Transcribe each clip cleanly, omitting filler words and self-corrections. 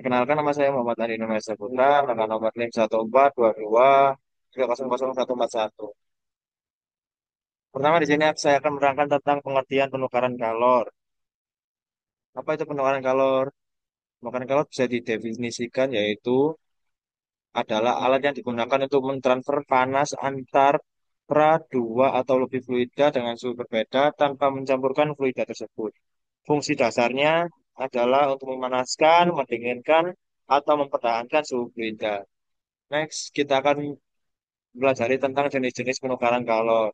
Perkenalkan nama saya Muhammad Adi Indonesia Putra, dengan nomor NIM 1422 300141. Pertama di sini saya akan menerangkan tentang pengertian penukaran kalor. Apa itu penukaran kalor? Penukaran kalor bisa didefinisikan yaitu adalah alat yang digunakan untuk mentransfer panas antar dua atau lebih fluida dengan suhu berbeda tanpa mencampurkan fluida tersebut. Fungsi dasarnya adalah untuk memanaskan, mendinginkan, atau mempertahankan suhu fluida. Next, kita akan pelajari tentang jenis-jenis penukaran kalor.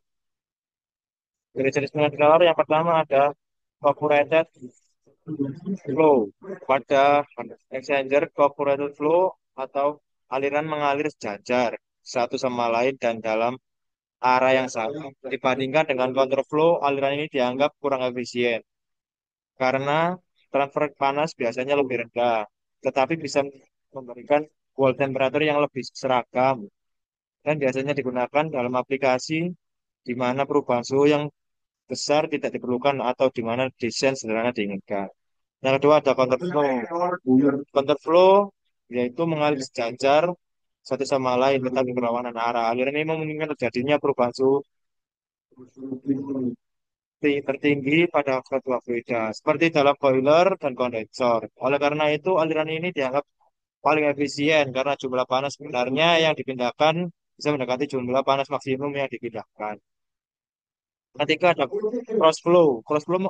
Jenis-jenis penukaran kalor yang pertama ada evaporated flow. Pada exchanger evaporated flow atau aliran mengalir sejajar satu sama lain dan dalam arah yang sama. Dibandingkan dengan counterflow, aliran ini dianggap kurang efisien karena transfer panas biasanya lebih rendah, tetapi bisa memberikan wall temperature yang lebih seragam dan biasanya digunakan dalam aplikasi di mana perubahan suhu yang besar tidak diperlukan atau di mana desain sederhana diinginkan. Yang kedua ada counterflow. Counterflow yaitu mengalir sejajar satu sama lain tetapi berlawanan arah. Aliran ini memungkinkan terjadinya perubahan suhu tertinggi pada kedua fluida, seperti dalam boiler dan kondensor. Oleh karena itu, aliran ini dianggap paling efisien karena jumlah panas sebenarnya yang dipindahkan bisa mendekati jumlah panas maksimum yang dipindahkan. Ketika ada cross flow,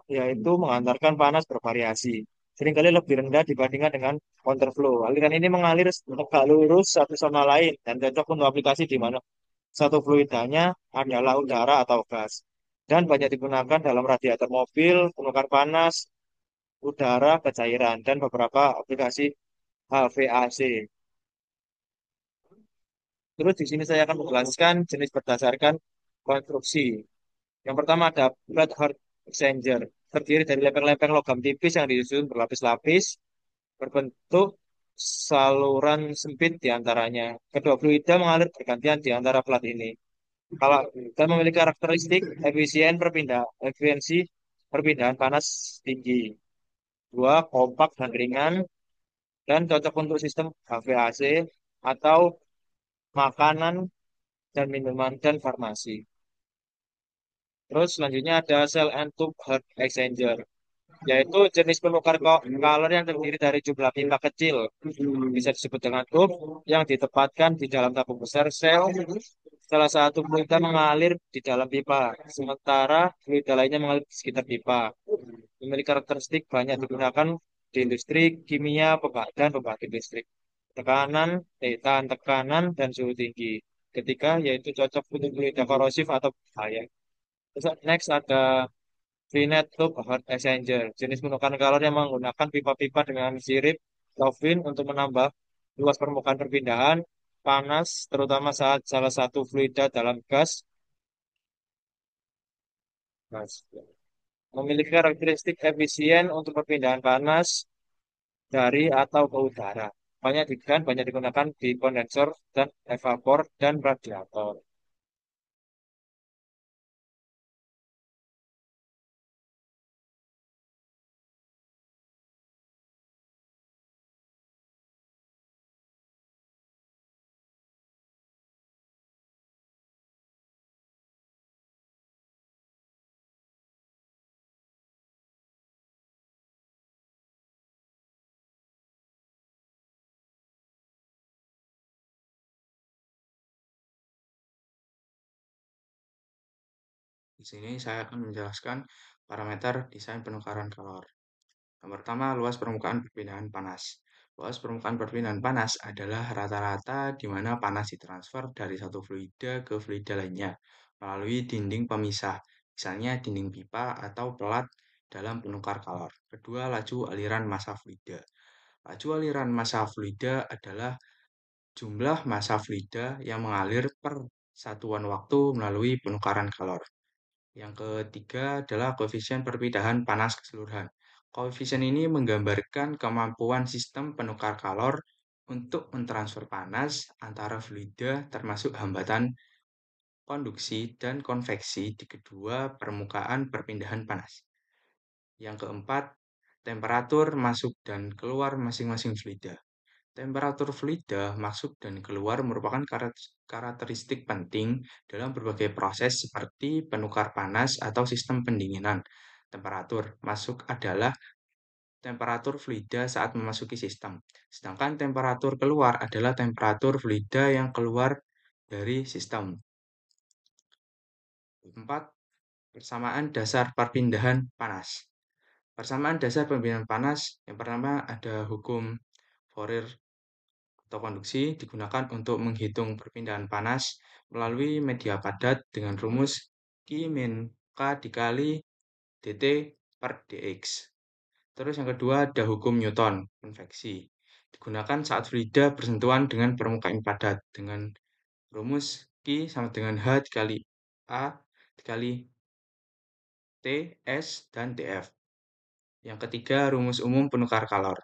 yaitu mengantarkan panas bervariasi, seringkali lebih rendah dibandingkan dengan counter flow. Aliran ini mengalir tegak lurus satu sama lain dan cocok untuk aplikasi di mana satu fluidanya adalah udara atau gas. Dan banyak digunakan dalam radiator mobil, penukar panas, udara ke cairan, dan beberapa aplikasi HVAC. Terus di sini saya akan menjelaskan jenis berdasarkan konstruksi. Yang pertama ada flat heart exchanger, terdiri dari lempeng-lempeng logam tipis yang disusun berlapis-lapis, berbentuk saluran sempit di antaranya. Kedua fluida mengalir bergantian di antara plat ini. Kalau dan memiliki karakteristik efisiensi perpindahan panas tinggi. Dua, kompak dan ringan dan cocok untuk sistem HVAC atau makanan dan minuman dan farmasi. Terus selanjutnya ada cell and tube heat exchanger, yaitu jenis penukar kalor yang terdiri dari jumlah pipa kecil, bisa disebut dengan tube, yang ditempatkan di dalam tabung besar sel. Salah satu fluida mengalir di dalam pipa, sementara fluida lainnya mengalir di sekitar pipa. Memiliki karakteristik banyak digunakan di industri kimia dan pembangkit listrik. Tahan tekanan, dan suhu tinggi. Ketiga, yaitu cocok untuk fluida korosif atau bahaya. Terus next ada Freenet Tube Heat Exchanger, jenis penukaran kalor yang menggunakan pipa-pipa dengan sirip Kelvin untuk menambah luas permukaan perpindahan panas, terutama saat salah satu fluida dalam gas. Memiliki karakteristik efisien untuk perpindahan panas dari atau ke udara. Banyak digunakan di kondensor dan evapor dan radiator. Di sini saya akan menjelaskan parameter desain penukaran kalor. Yang pertama, luas permukaan perpindahan panas. Luas permukaan perpindahan panas adalah rata-rata di mana panas ditransfer dari satu fluida ke fluida lainnya melalui dinding pemisah, misalnya dinding pipa atau pelat dalam penukar kalor. Kedua, laju aliran massa fluida. Laju aliran massa fluida adalah jumlah massa fluida yang mengalir per satuan waktu melalui penukaran kalor. Yang ketiga adalah koefisien perpindahan panas keseluruhan. Koefisien ini menggambarkan kemampuan sistem penukar kalor untuk mentransfer panas antara fluida termasuk hambatan konduksi dan konveksi di kedua permukaan perpindahan panas. Yang keempat, temperatur masuk dan keluar masing-masing fluida. Temperatur fluida masuk dan keluar merupakan karakteristik penting dalam berbagai proses seperti penukar panas atau sistem pendinginan. Temperatur masuk adalah temperatur fluida saat memasuki sistem, sedangkan temperatur keluar adalah temperatur fluida yang keluar dari sistem. 4. Persamaan dasar perpindahan panas. Persamaan dasar perpindahan panas, yang pertama ada hukum Fourier atau konduksi digunakan untuk menghitung perpindahan panas melalui media padat dengan rumus Q min K dikali dt per dx. Terus yang kedua ada hukum Newton, konveksi. Digunakan saat fluida bersentuhan dengan permukaan padat dengan rumus Q sama dengan H dikali A dikali T, S, dan Tf. Yang ketiga rumus umum penukar kalor.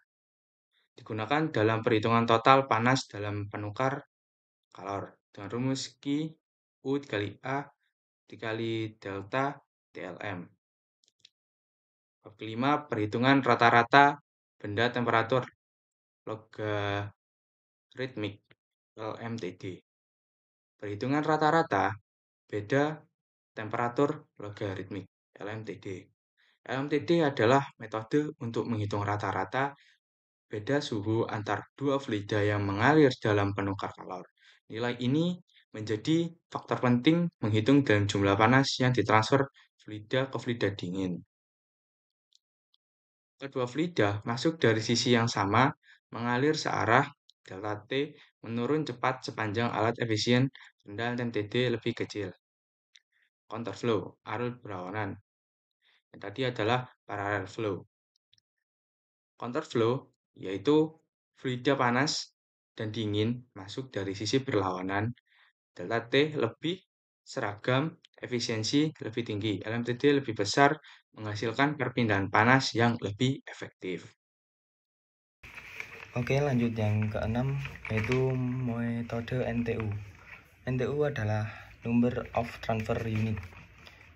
Digunakan dalam perhitungan total panas dalam penukar kalor dengan rumus Q U dikali A dikali delta TLM. Bab kelima, perhitungan rata-rata benda temperatur logaritmik LMTD. Perhitungan rata-rata beda temperatur logaritmik LMTD. LMTD adalah metode untuk menghitung rata-rata beda suhu antar dua fluida yang mengalir dalam penukar kalor. Nilai ini menjadi faktor penting menghitung dalam jumlah panas yang ditransfer fluida ke fluida dingin. Kedua fluida masuk dari sisi yang sama, mengalir searah, delta T menurun cepat sepanjang alat efisien rendah LMTD lebih kecil. Counterflow, arus berlawanan. Yang tadi adalah parallel flow. Counterflow yaitu fluida panas dan dingin masuk dari sisi berlawanan, delta T lebih seragam, efisiensi lebih tinggi, LMTD lebih besar, menghasilkan perpindahan panas yang lebih efektif. Oke, lanjut yang keenam, yaitu metode NTU. NTU adalah Number of Transfer Unit.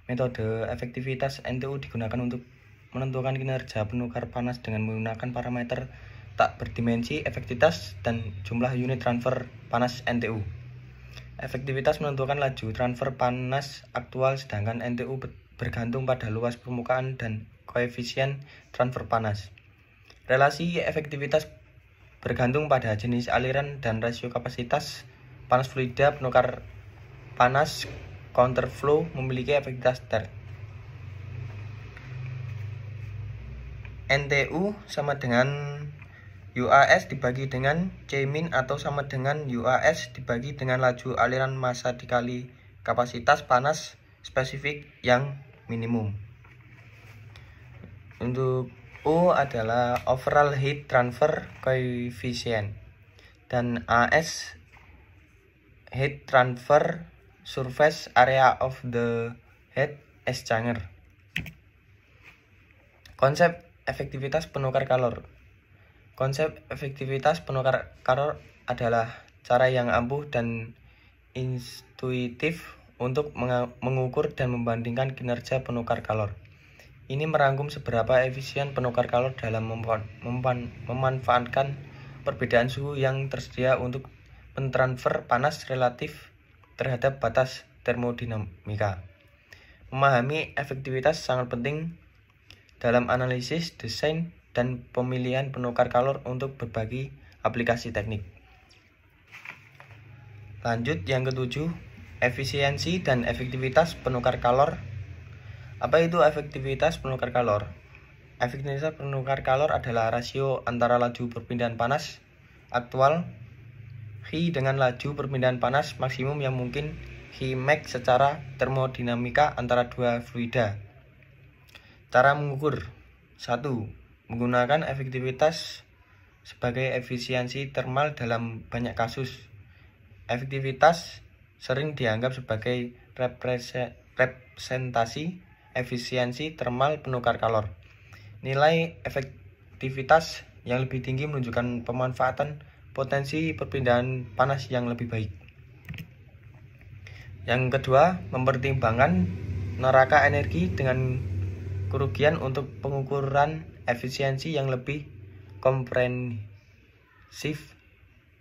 Metode efektivitas NTU digunakan untuk menentukan kinerja penukar panas dengan menggunakan parameter tak berdimensi, efektivitas, dan jumlah unit transfer panas NTU. Efektivitas menentukan laju transfer panas aktual, sedangkan NTU bergantung pada luas permukaan dan koefisien transfer panas. Relasi efektivitas bergantung pada jenis aliran dan rasio kapasitas panas fluida. Penukar panas counterflow memiliki efektivitas ter. NTU sama dengan UAS dibagi dengan C min atau sama dengan UAS dibagi dengan laju aliran massa dikali kapasitas panas spesifik yang minimum. Untuk U adalah overall heat transfer coefficient dan AS heat transfer surface area of the heat exchanger. Konsep efektivitas penukar kalor. Konsep efektivitas penukar kalor adalah cara yang ampuh dan intuitif untuk mengukur dan membandingkan kinerja penukar kalor. Ini merangkum seberapa efisien penukar kalor dalam memanfaatkan perbedaan suhu yang tersedia untuk mentransfer panas relatif terhadap batas termodinamika. Memahami efektivitas sangat penting dalam analisis, desain, dan pemilihan penukar kalor untuk berbagai aplikasi teknik. Lanjut yang ketujuh, efisiensi dan efektivitas penukar kalor. Apa itu efektivitas penukar kalor? Efektivitas penukar kalor adalah rasio antara laju perpindahan panas aktual Q dengan laju perpindahan panas maksimum yang mungkin Qmax secara termodinamika antara dua fluida. Cara mengukur. 1. Menggunakan efektivitas sebagai efisiensi termal dalam banyak kasus. Efektivitas sering dianggap sebagai representasi efisiensi termal penukar kalor. Nilai efektivitas yang lebih tinggi menunjukkan pemanfaatan potensi perpindahan panas yang lebih baik. Yang kedua, mempertimbangkan neraka energi dengan kerugian untuk pengukuran efisiensi yang lebih komprehensif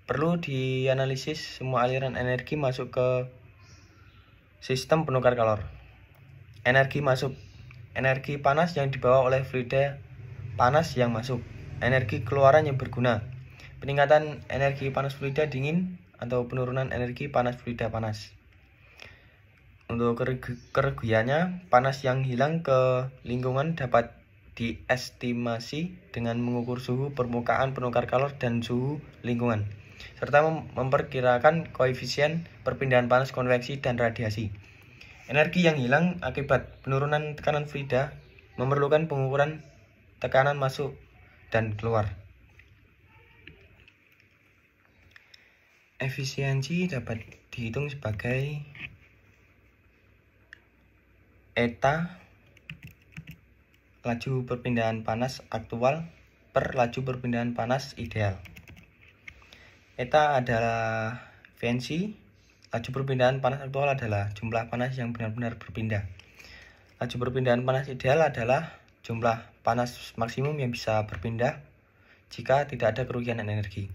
Perlu dianalisis semua aliran energi masuk ke sistem penukar kalor. Energi masuk, energi panas yang dibawa oleh fluida panas yang masuk, energi keluaran yang berguna, peningkatan energi panas fluida dingin atau penurunan energi panas fluida panas. Untuk kerugiannya, panas yang hilang ke lingkungan dapat diestimasi dengan mengukur suhu permukaan penukar kalor dan suhu lingkungan, serta memperkirakan koefisien perpindahan panas konveksi dan radiasi. Energi yang hilang akibat penurunan tekanan fluida memerlukan pengukuran tekanan masuk dan keluar. Efisiensi dapat dihitung sebagai eta laju perpindahan panas aktual per laju perpindahan panas ideal. Eta adalah efisiensi. Laju perpindahan panas aktual adalah jumlah panas yang benar-benar berpindah. Laju perpindahan panas ideal adalah jumlah panas maksimum yang bisa berpindah jika tidak ada kerugian energi.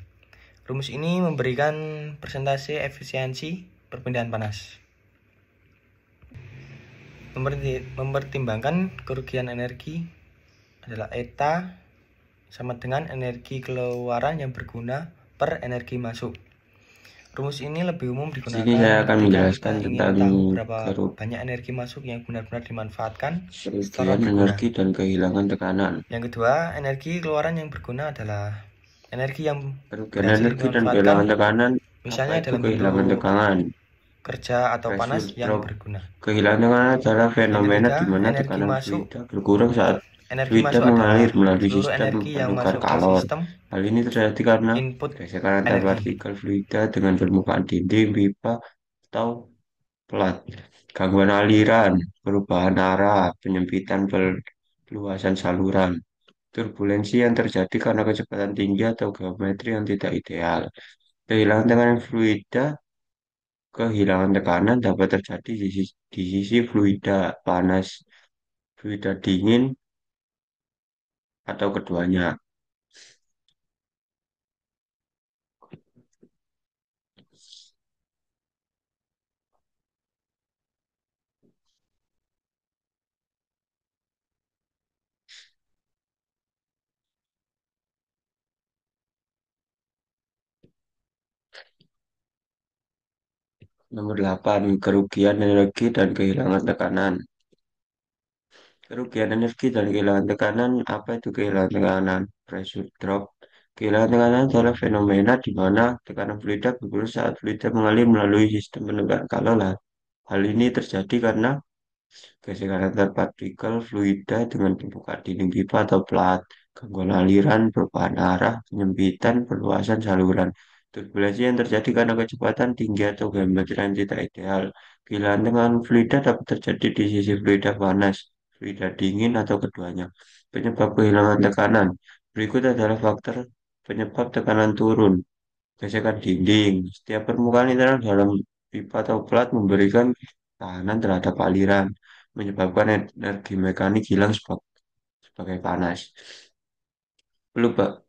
Rumus ini memberikan persentase efisiensi perpindahan panas. Mempertimbangkan kerugian energi adalah eta sama dengan energi keluaran yang berguna per energi masuk. Rumus ini lebih umum digunakan Sini saya akan ketika menjelaskan kita ingin tentang tahu berapa banyak energi masuk yang benar-benar dimanfaatkan setelah kerugian berguna. energi dan kehilangan tekanan. Yang kedua, energi keluaran yang berguna adalah energi yang Kerugian berhasil energi dan dimanfaatkan, kehilangan tekanan. misalnya Apa itu dalam kehilangan bentuk tekanan? kerja atau panas Pressure yang drop. berguna. Kehilangan tekanan adalah fenomena ketiga, di mana energi tekanan masuk. fluida berkurang saat Energi fluida masuk adalah mengalir melalui seluruh sistem energi yang penukar masuk ke kalor. sistem Hal ini terjadi karena input gesekan antar energi. partikel fluida dengan permukaan dinding, pipa, atau pelat. Gangguan aliran, perubahan arah, penyempitan perluasan saluran. Turbulensi yang terjadi karena kecepatan tinggi atau geometri yang tidak ideal. Kehilangan tekanan fluida. Kehilangan tekanan dapat terjadi di sisi fluida panas, fluida dingin, atau keduanya. Nomor 8, kerugian energi dan kehilangan tekanan. Kerugian energi dan kehilangan tekanan, apa itu kehilangan tekanan? Pressure drop. Kehilangan tekanan adalah fenomena di mana tekanan fluida berkurang saat fluida mengalir melalui sistem penekanan kalor. Hal ini terjadi karena gesekan antar partikel fluida dengan pembukaan dinding pipa atau plat, gangguan aliran, perubahan arah, penyempitan, perluasan saluran. Turbulensi yang terjadi karena kecepatan tinggi atau geometri yang tidak ideal. Kehilangan dengan fluida dapat terjadi di sisi fluida panas, fluida dingin, atau keduanya. Penyebab kehilangan tekanan. Berikut adalah faktor penyebab tekanan turun. Gesekan dinding. Setiap permukaan internal dalam pipa atau plat memberikan tekanan terhadap aliran, menyebabkan energi mekanik hilang sebagai panas.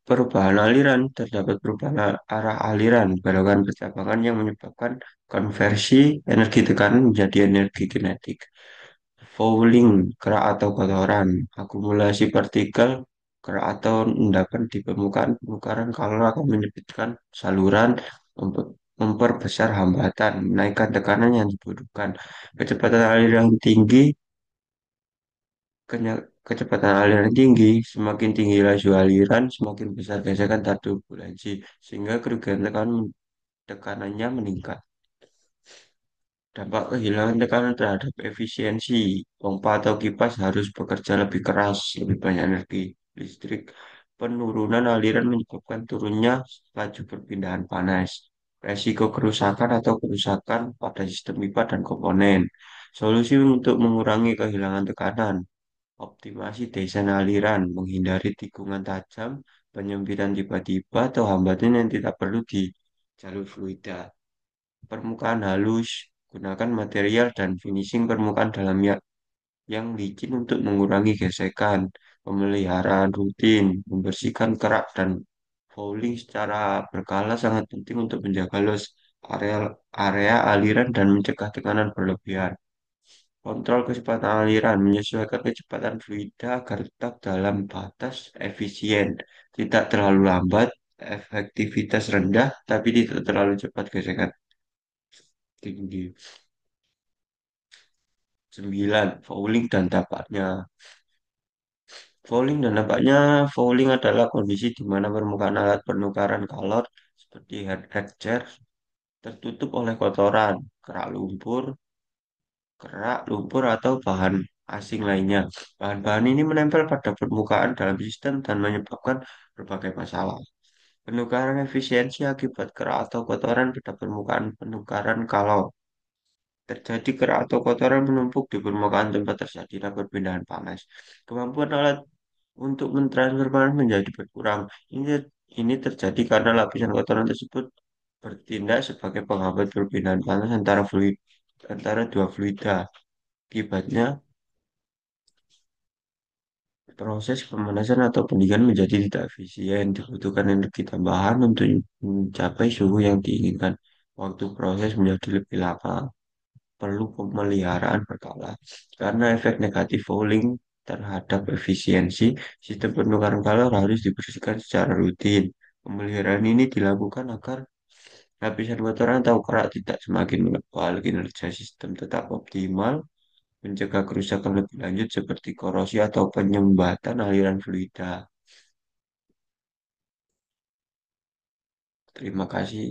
Perubahan aliran, terdapat perubahan arah aliran, belokan percabangan yang menyebabkan konversi energi tekanan menjadi energi kinetik. Fouling, kerak atau kotoran, akumulasi partikel, kerak atau endapan di permukaan penukaran kalor akan menyempitkan saluran, memperbesar hambatan, menaikkan tekanan yang dibutuhkan. Kecepatan aliran tinggi, kecepatan aliran tinggi, semakin tinggi laju aliran, semakin besar gesekan turbulensi, sehingga kerugian tekanannya meningkat. Dampak kehilangan tekanan terhadap efisiensi. Pompa atau kipas harus bekerja lebih keras, lebih banyak energi listrik. Penurunan aliran menyebabkan turunnya laju perpindahan panas. Resiko kerusakan atau kerusakan pada sistem pipa dan komponen. Solusi untuk mengurangi kehilangan tekanan. Optimasi desain aliran, menghindari tikungan tajam, penyempitan tiba-tiba atau hambatan yang tidak perlu di jalur fluida. Permukaan halus, gunakan material dan finishing permukaan dalam yang licin untuk mengurangi gesekan, pemeliharaan rutin, membersihkan kerak dan Fouling secara berkala sangat penting untuk menjaga loss area, area aliran dan mencegah tekanan berlebihan. Kontrol kecepatan aliran menyesuaikan kecepatan fluida agar tetap dalam batas efisien, tidak terlalu lambat, efektivitas rendah, tapi tidak terlalu cepat gesekan tinggi. 9. Fouling dan dampaknya. Fouling adalah kondisi di mana permukaan alat penukaran kalor seperti head exchanger tertutup oleh kotoran, kerak, lumpur, atau bahan asing lainnya. Bahan-bahan ini menempel pada permukaan dalam sistem dan menyebabkan berbagai masalah. Penukaran efisiensi akibat kerak atau kotoran pada permukaan penukaran kalor. Terjadi kerak atau kotoran menumpuk di permukaan tempat terjadinya perpindahan panas. Kemampuan alat untuk mentransfer panas menjadi berkurang. Ini, ini terjadi karena lapisan kotoran tersebut bertindak sebagai penghambat perpindahan panas antara dua fluida. Akibatnya, proses pemanasan atau pendinginan menjadi tidak efisien. Dibutuhkan energi tambahan untuk mencapai suhu yang diinginkan. Waktu proses menjadi lebih lama. Perlu pemeliharaan berkala. Karena efek negatif fouling terhadap efisiensi, sistem penukaran kalor harus dibersihkan secara rutin. Pemeliharaan ini dilakukan agar lapisan kotoran atau kerak tidak semakin menebal, kinerja sistem tetap optimal, mencegah kerusakan lebih lanjut seperti korosi atau penyumbatan aliran fluida. Terima kasih.